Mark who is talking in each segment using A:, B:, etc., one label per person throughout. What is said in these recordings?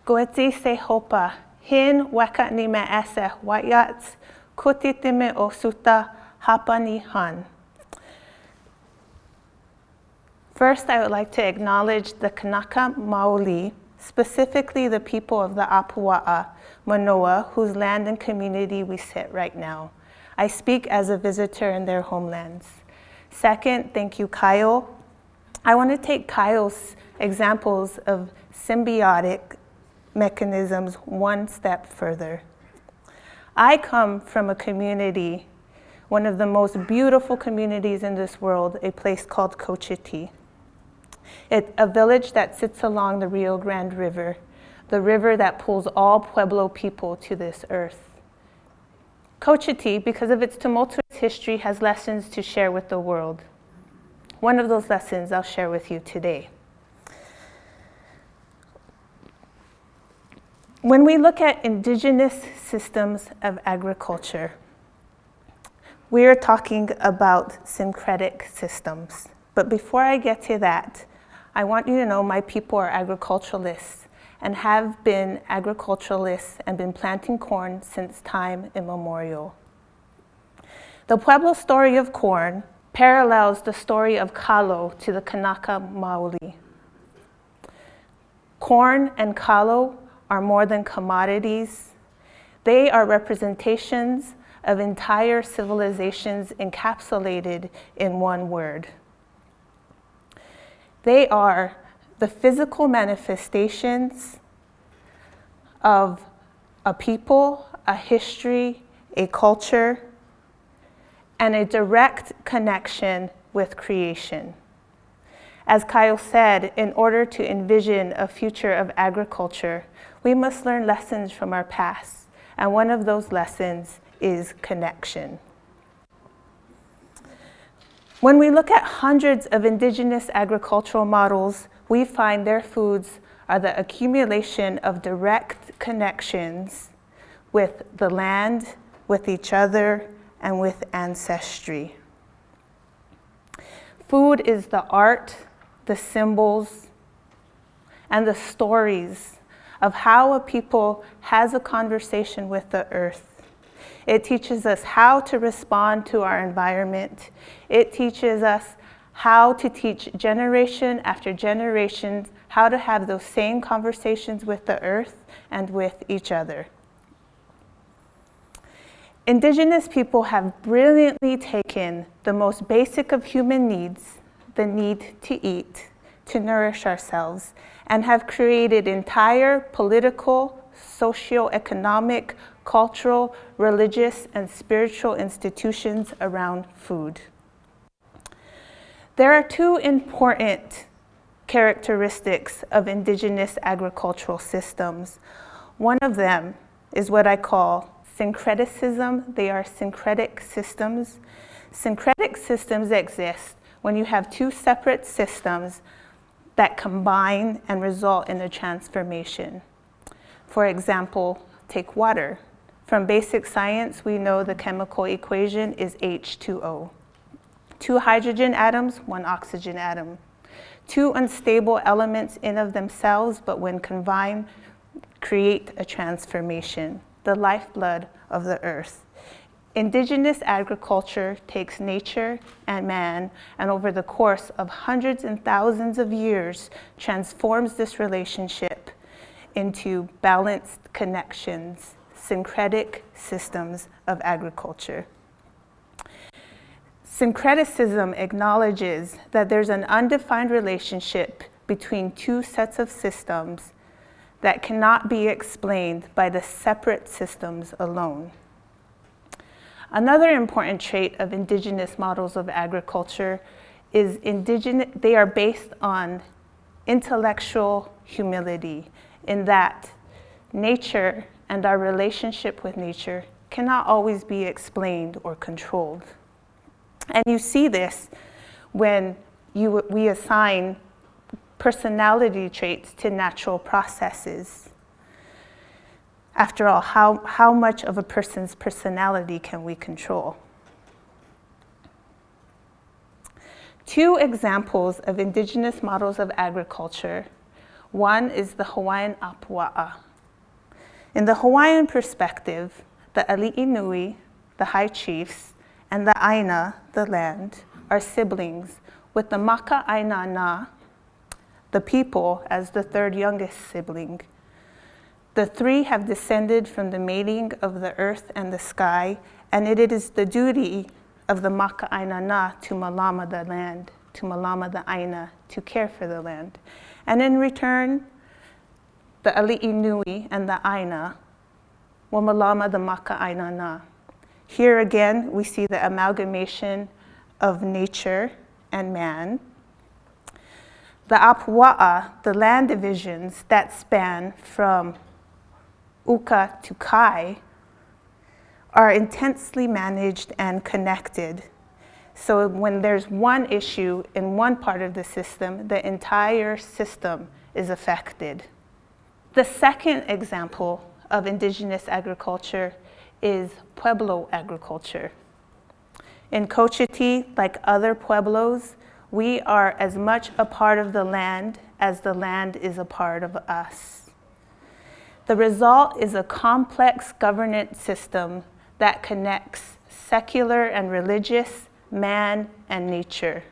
A: Goeti se hopa, hin weka ni me ese wayats, kutitime o suta hapani han. First, I would like to acknowledge the Kanaka Maoli, specifically the people of the Apua'a, Manoa, whose land and community we sit right now. I speak as a visitor in their homelands. Second, thank you, Kyle. I want to take Kyle's examples of symbiotic mechanisms one step further. I come from a community, one of the most beautiful communities in this world, a place called Cochiti. It's a village that sits along the Rio Grande River, the river that pulls all Pueblo people to this earth. Cochiti, because of its tumultuous history, has lessons to share with the world. One of those lessons I'll share with you today. When we look at indigenous systems of agriculture, we are talking about syncretic systems. But before I get to that, I want you to know my people are agriculturalists and have been agriculturalists and been planting corn since time immemorial. The Pueblo story of corn parallels the story of kalo to the Kanaka Maoli. Corn and kalo are more than commodities. They are representations of entire civilizations encapsulated in one word. They are the physical manifestations of a people, a history, a culture, and a direct connection with creation. As Kyle said, in order to envision a future of agriculture, we must learn lessons from our past, and one of those lessons is connection. When we look at hundreds of indigenous agricultural models, we find their foods are the accumulation of direct connections with the land, with each other, and with ancestry. Food is the art, the symbols, and the stories of how a people has a conversation with the earth. It teaches us how to respond to our environment. It teaches us how to teach generation after generation how to have those same conversations with the earth and with each other. Indigenous people have brilliantly taken the most basic of human needs, the need to eat, to nourish ourselves, and have created entire political, socio-economic, cultural, religious, and spiritual institutions around food. There are two important characteristics of indigenous agricultural systems. One of them is what I call syncreticism. They are syncretic systems. Syncretic systems exist when you have two separate systems that combine and result in a transformation. For example, take water. From basic science, we know the chemical equation is H2O. 2 hydrogen atoms, 1 oxygen atom. 2 unstable elements in of themselves, but when combined, create a transformation, the lifeblood of the earth. Indigenous agriculture takes nature and man, and over the course of hundreds and thousands of years, transforms this relationship into balanced connections, syncretic systems of agriculture. Syncreticism acknowledges that there's an undefined relationship between two sets of systems that cannot be explained by the separate systems alone. Another important trait of indigenous models of agriculture is they are based on intellectual humility, in that nature and our relationship with nature cannot always be explained or controlled. And you see this when we assign personality traits to natural processes. After all, how much of a person's personality can we control? 2 examples of indigenous models of agriculture. One is the Hawaiian Apua'a. In the Hawaiian perspective, the Ali'i Nui, the high chiefs, and the Aina, the land, are siblings, with the Maka Aina Na, the people, as the third youngest sibling. The three have descended from the mating of the earth and the sky, and it is the duty of the Maka Aina Na to malama the land, to malama the Aina, to care for the land. And in return, the Ali'i Nui and the Aina will malama the Maka Aina Na. Here again, we see the amalgamation of nature and man. The Apua'a, the land divisions that span from Uka to Kai, are intensely managed and connected. So when there's one issue in one part of the system, the entire system is affected. The second example of indigenous agriculture is Pueblo agriculture. In Cochiti, like other Pueblos, we are as much a part of the land as the land is a part of us. The result is a complex governance system that connects secular and religious, man and nature.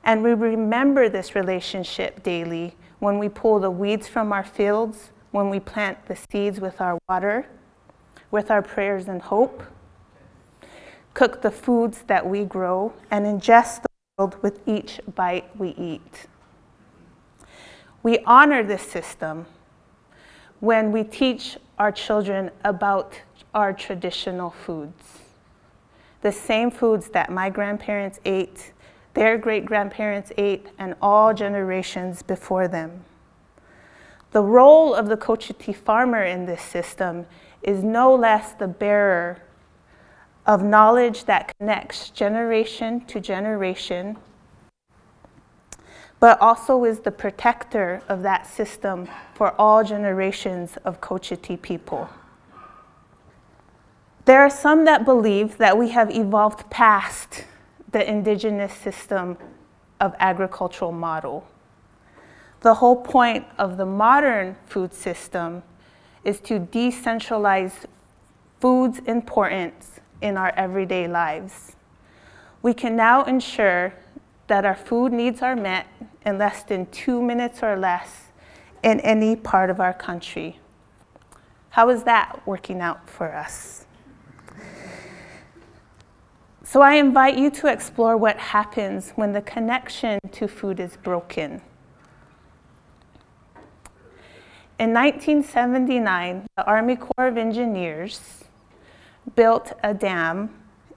A: And we remember this relationship daily when we pull the weeds from our fields, when we plant the seeds with our water, with our prayers and hope, cook the foods that we grow, and ingest the world with each bite we eat. We honor this system when we teach our children about our traditional foods. The same foods that my grandparents ate, their great-grandparents ate, and all generations before them. The role of the Cochiti farmer in this system is no less the bearer of knowledge that connects generation to generation, but also is the protector of that system for all generations of Cochiti people. There are some that believe that we have evolved past the indigenous system of agricultural model. The whole point of the modern food system is to decentralize food's importance in our everyday lives. We can now ensure that our food needs are met in less than 2 minutes or less in any part of our country. How is that working out for us? So I invite you to explore what happens when the connection to food is broken. In 1979, the Army Corps of Engineers built a dam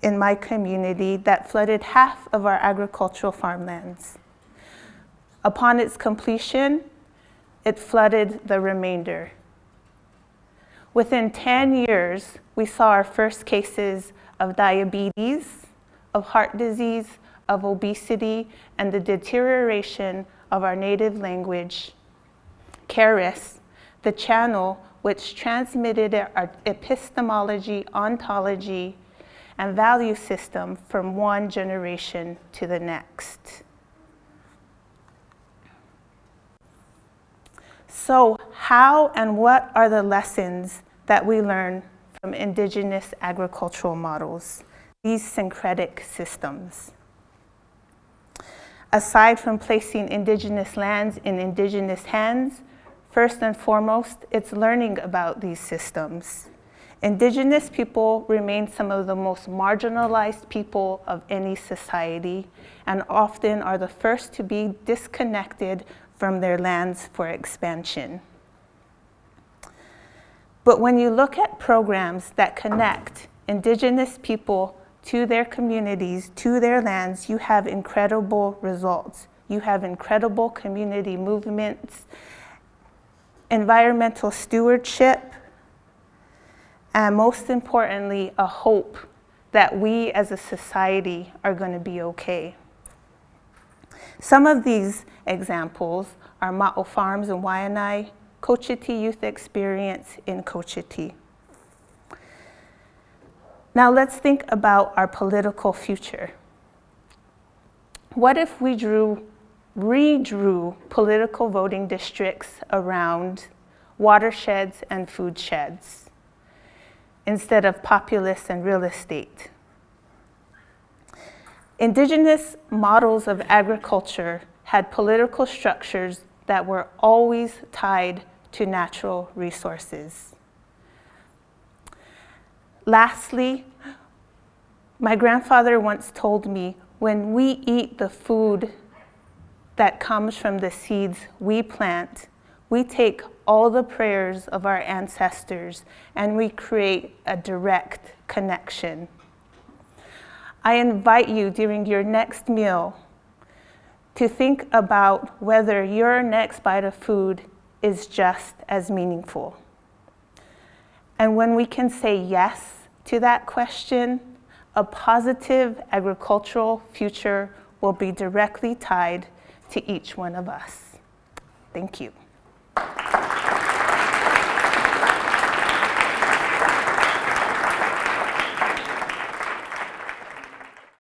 A: in my community that flooded half of our agricultural farmlands. Upon its completion, it flooded the remainder. Within 10 years, we saw our first cases of diabetes, of heart disease, of obesity, and the deterioration of our native language, Keres, the channel which transmitted our epistemology, ontology, and value system from one generation to the next. So how and what are the lessons that we learn from indigenous agricultural models, these syncretic systems? Aside from placing indigenous lands in indigenous hands, first and foremost, it's learning about these systems. Indigenous people remain some of the most marginalized people of any society and often are the first to be disconnected from their lands for expansion. But when you look at programs that connect indigenous people to their communities, to their lands, you have incredible results. You have incredible community movements, environmental stewardship, and most importantly, a hope that we as a society are going to be okay. Some of these examples are Ma'o Farms in Waianae, Cochiti Youth Experience in Cochiti. Now let's think about our political future. What if we drew redrew political voting districts around watersheds and food sheds instead of populace and real estate. Indigenous models of agriculture had political structures that were always tied to natural resources. Lastly, my grandfather once told me, when we eat the food that comes from the seeds we plant, we take all the prayers of our ancestors and we create a direct connection. I invite you during your next meal to think about whether your next bite of food is just as meaningful. And when we can say yes to that question, a positive agricultural future will be directly tied to each one of us. Thank you.